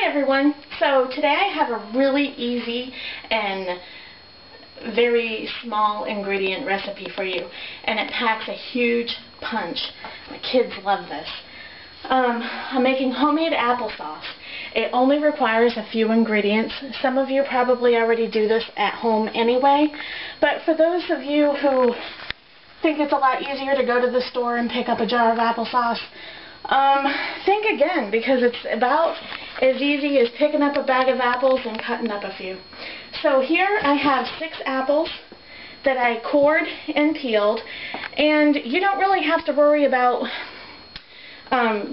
everyone. So today I have a really easy and very small ingredient recipe for you, and it packs a huge punch. My kids love this. I'm making homemade applesauce. It only requires a few ingredients. Some of you probably already do this at home anyway, but for those of you who think it's a lot easier to go to the store and pick up a jar of applesauce, think again, because it's about as easy as picking up a bag of apples and cutting up a few. So here I have 6 apples that I cored and peeled, and you don't really have to worry about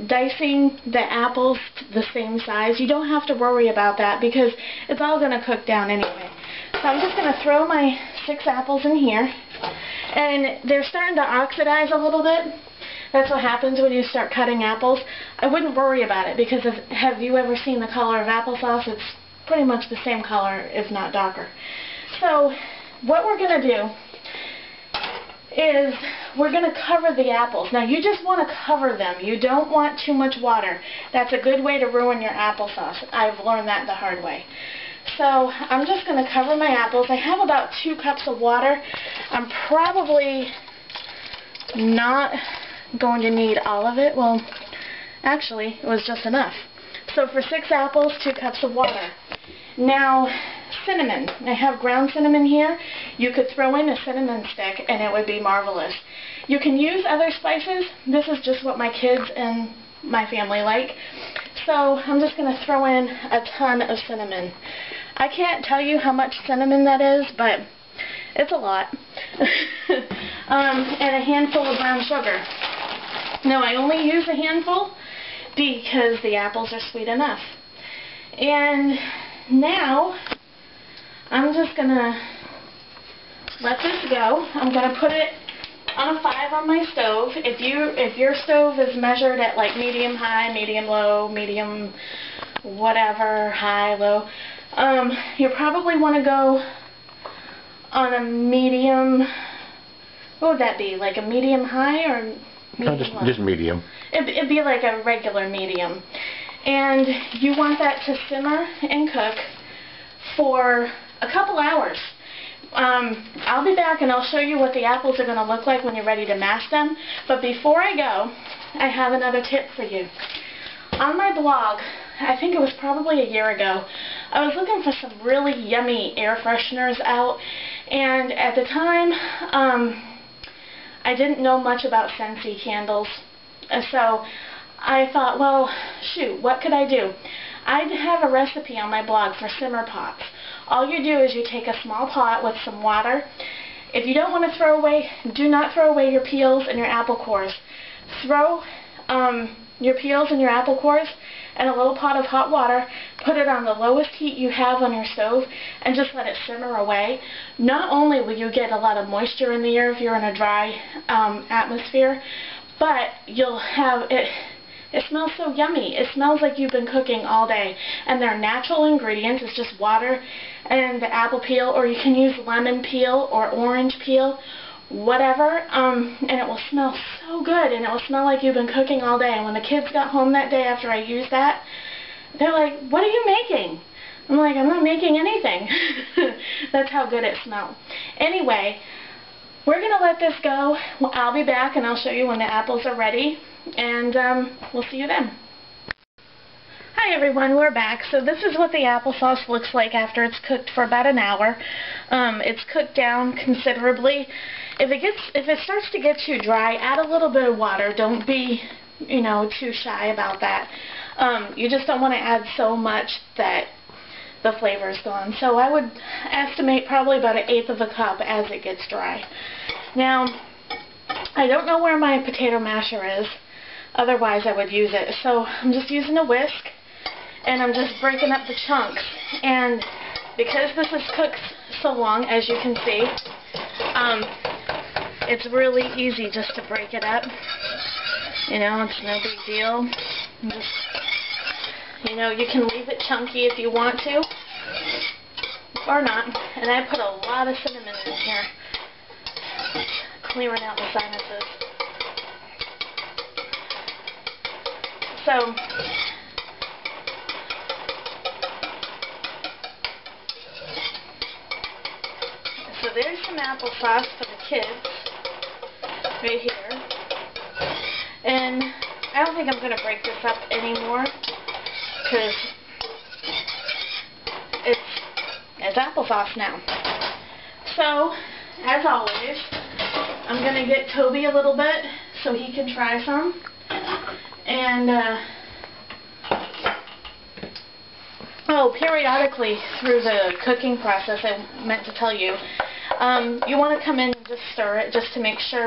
dicing the apples the same size. You don't have to worry about that because it's all going to cook down anyway. So I'm just going to throw my 6 apples in here, and they're starting to oxidize a little bit. That's what happens when you start cutting apples. I wouldn't worry about it because have you ever seen the color of applesauce? It's pretty much the same color, if not darker. So what we're going to do is we're going to cover the apples. Now you just want to cover them. You don't want too much water. That's a good way to ruin your applesauce. I've learned that the hard way. So I'm just going to cover my apples. I have about 2 cups of water. I'm probably not going to need all of it. Well, actually, it was just enough. So for 6 apples, 2 cups of water. Now, cinnamon. I have ground cinnamon here. You could throw in a cinnamon stick and it would be marvelous. You can use other spices. This is just what my kids and my family like. So I'm just going to throw in a ton of cinnamon. I can't tell you how much cinnamon that is, but it's a lot. And a handful of brown sugar. Now I only use a handful because the apples are sweet enough. And now I'm just going to let this go. I'm going to put it on a 5 on my stove. If your stove is measured at like medium high, medium low, medium whatever, high, low, you probably want to go on a medium. What would that be? Like a medium high or medium low? Just medium. It'd be like a regular medium. And you want that to simmer and cook for a couple hours. I'll be back and I'll show you what the apples are going to look like when you're ready to mash them. But before I go, I have another tip for you. On my blog, I think it was probably a year ago, I was looking for some really yummy air fresheners out. And at the time, I didn't know much about Scentsy candles. So I thought, well, shoot, what could I do? I have a recipe on my blog for simmer pots. All you do is you take a small pot with some water. If you don't want to throw away, do not throw away your peels and your apple cores. Throw your peels and your apple cores in a little pot of hot water, put it on the lowest heat you have on your stove, and just let it simmer away. Not only will you get a lot of moisture in the air if you're in a dry atmosphere, but you'll have it. It smells so yummy. It smells like you've been cooking all day. And they're natural ingredients. It's just water and the apple peel, or you can use lemon peel or orange peel, whatever, and it will smell so good, and it will smell like you've been cooking all day. And when the kids got home that day after I used that, they're like, "What are you making?" I'm like, "I'm not making anything." That's how good it smelled. Anyway, we're going to let this go. I'll be back and I'll show you when the apples are ready, and we'll see you then. Hi everyone, we're back. So this is what the applesauce looks like after it's cooked for about an hour. It's cooked down considerably. If it starts to get too dry, add a little bit of water. Don't be, too shy about that. You just don't want to add so much that the flavor is gone. So I would estimate probably about 1/8 of a cup as it gets dry. Now, I don't know where my potato masher is. Otherwise I would use it. So I'm just using a whisk, and I'm just breaking up the chunks. And because this is cooked so long, as you can see, it's really easy just to break it up. It's no big deal. You can leave it chunky if you want to, or not. And I put a lot of cinnamon in here, clearing out the sinuses. So there's some applesauce for the kids, right here. And I don't think I'm going to break this up anymore, because it's applesauce now. So, as always, I'm going to get Toby a little bit so he can try some. And, periodically through the cooking process, I meant to tell you, you want to come in and just stir it just to make sure,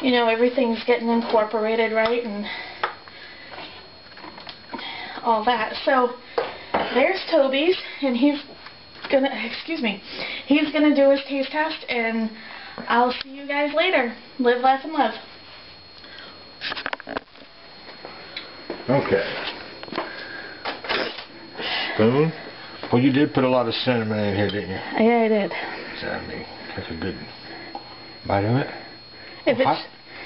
you know, everything's getting incorporated right and all that. So, there's Toby's, and he's gonna do his taste test, and I'll see you guys later. Live, laugh, and love. Okay. Spoon? Well, you did put a lot of cinnamon in here, didn't you? Yeah, I did. That's a good bite of it.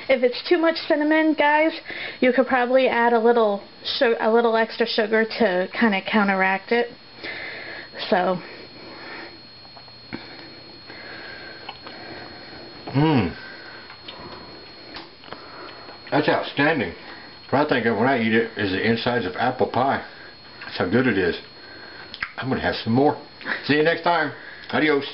If it's too much cinnamon, guys, you could probably add a little extra sugar to kind of counteract it. So. That's outstanding. What I think of when I eat it is the insides of apple pie. That's how good it is. I'm going to have some more. See you next time. Adios.